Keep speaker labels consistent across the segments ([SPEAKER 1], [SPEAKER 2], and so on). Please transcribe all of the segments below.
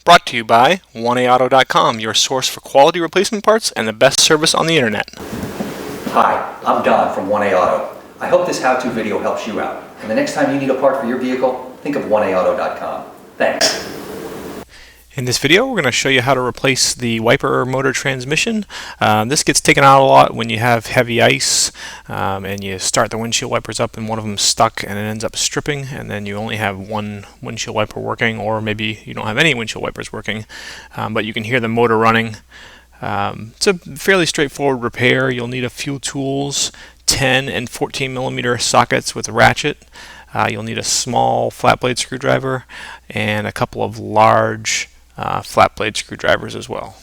[SPEAKER 1] Brought to you by 1AAuto.com, your source for quality replacement parts and the best service on the internet.
[SPEAKER 2] Hi, I'm Don from 1A Auto. I hope this how-to video helps you out. And the next time you need a part for your vehicle, think of 1AAuto.com. Thanks.
[SPEAKER 1] In this video, we're going to show you how to replace the wiper motor transmission. This gets taken out a lot when you have heavy ice and you start the windshield wipers up and one of them stuck and it ends up stripping, and then you only have one windshield wiper working, or maybe you don't have any windshield wipers working, but you can hear the motor running. It's a fairly straightforward repair. You'll need a few tools, 10 and 14 millimeter sockets with a ratchet. You'll need a small flat blade screwdriver and a couple of large flat blade screwdrivers as well.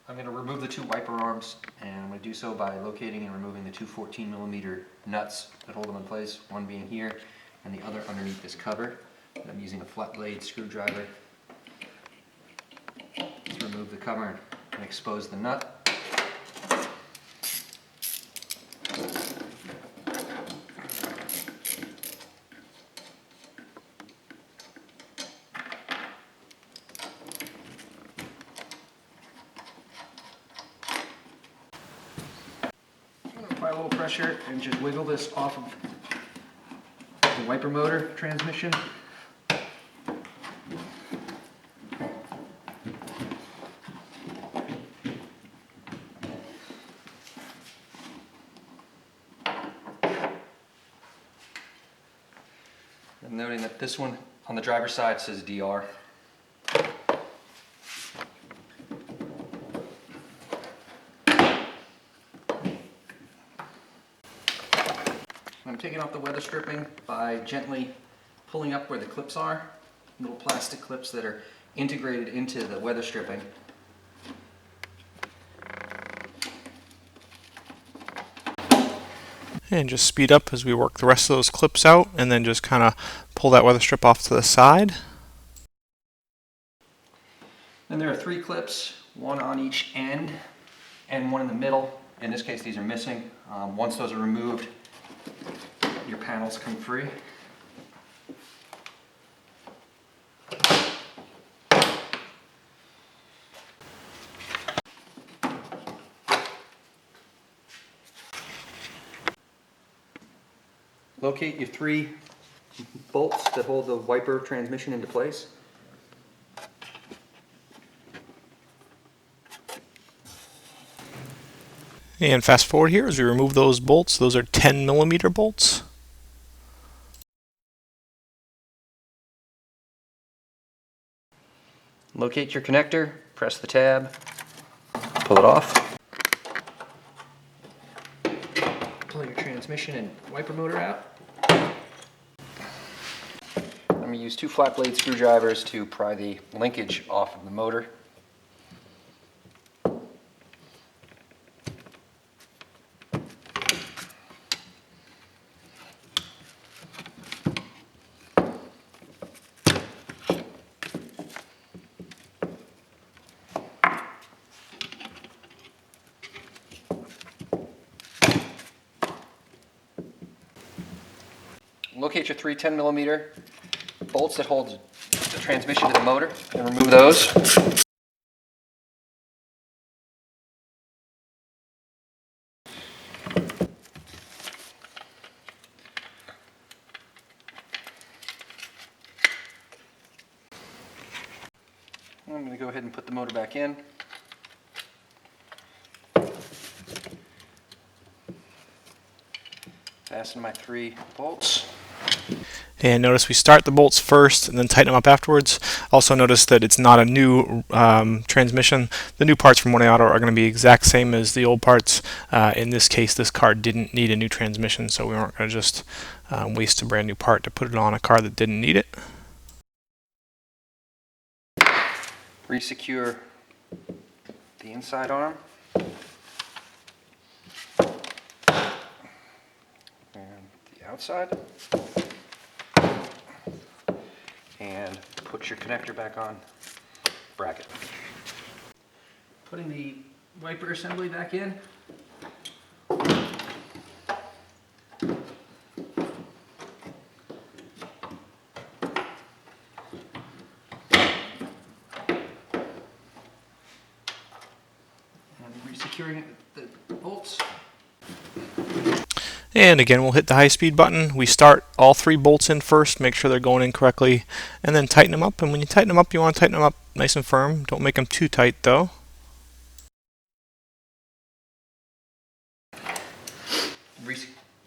[SPEAKER 2] I'm going to remove the two wiper arms, and I'm going to do so by locating and removing the two 14 millimeter nuts that hold them in place, one being here and the other underneath this cover. And I'm using a flat blade screwdriver to remove the cover and expose the nut. Apply a little pressure and just wiggle this off of the wiper motor transmission. I'm noting that this one on the driver's side says DR. I'm taking off the weather stripping by gently pulling up where the clips are, little plastic clips that are integrated into the weather stripping.
[SPEAKER 1] And just speed up as we work the rest of those clips out, and then just kind of pull that weather strip off to the side.
[SPEAKER 2] And there are three clips, one on each end and one in the middle. In this case, these are missing. Once those are removed, your panels come free. Locate your three bolts that hold the wiper transmission into place.
[SPEAKER 1] And fast forward here as we remove those bolts. Those are 10 millimeter bolts.
[SPEAKER 2] Locate your connector, press the tab, pull it off. Pull your transmission and wiper motor out. I'm going to use two flat blade screwdrivers to pry the linkage off of the motor. Locate your three 10 millimeter bolts that hold the transmission to the motor and remove those. I'm going to go ahead and put the motor back in. Fasten my three bolts.
[SPEAKER 1] And notice we start the bolts first and then tighten them up afterwards. Also notice that it's not a new transmission. The new parts from 1A Auto are going to be the exact same as the old parts. In this case, this car didn't need a new transmission, so we weren't going to just waste a brand new part to put it on a car that didn't need it.
[SPEAKER 2] Resecure the inside arm. And the outside. And put your connector back on bracket. Putting the wiper assembly back in. securing it with the bolts.
[SPEAKER 1] And again, we'll hit the high-speed button. We start all 3 bolts in first, make sure they're going in correctly, and then tighten them up. And when you tighten them up, you want to tighten them up nice and firm. Don't make them too tight, though.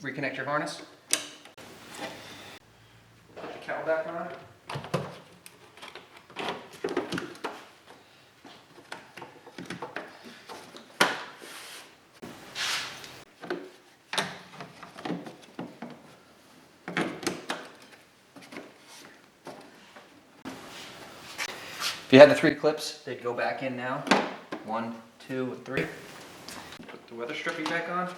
[SPEAKER 2] Reconnect your harness. Put the cowl back on. If you had the 3 clips, they'd go back in now. 1, 2, and 3. Put the weather stripping back on.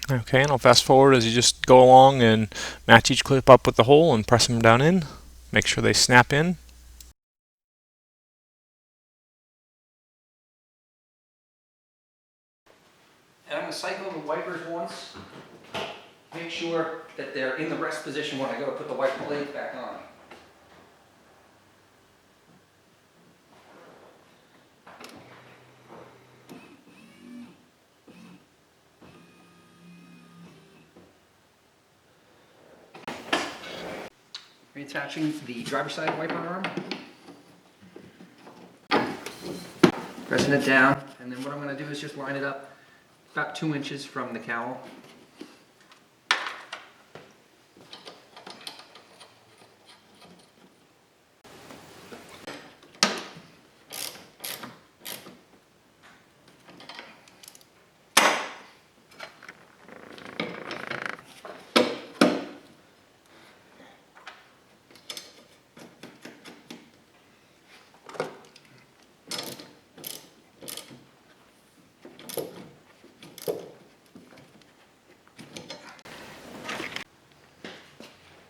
[SPEAKER 1] Okay, and I'll fast forward as you just go along and match each clip up with the hole and press them down in. Make sure they snap in.
[SPEAKER 2] And I'm going to cycle the wipers once. Make sure that they're in the rest position when I go to put the wiper blade back on. Reattaching the driver's side wiper arm. Pressing it down, and then what I'm going to do is just line it up about 2 inches from the cowl.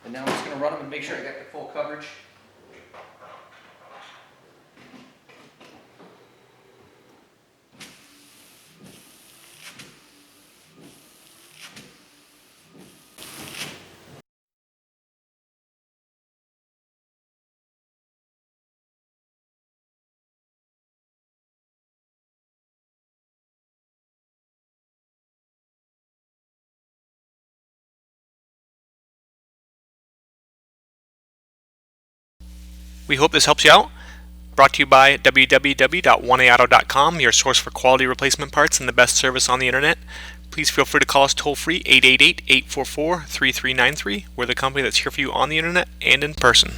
[SPEAKER 2] And now I'm just going to run them and make sure I got the full coverage.
[SPEAKER 1] We hope this helps you out. Brought to you by www.oneauto.com, your source for quality replacement parts and the best service on the internet. Please feel free to call us toll-free 888-844-3393. We're the company that's here for you on the internet and in person.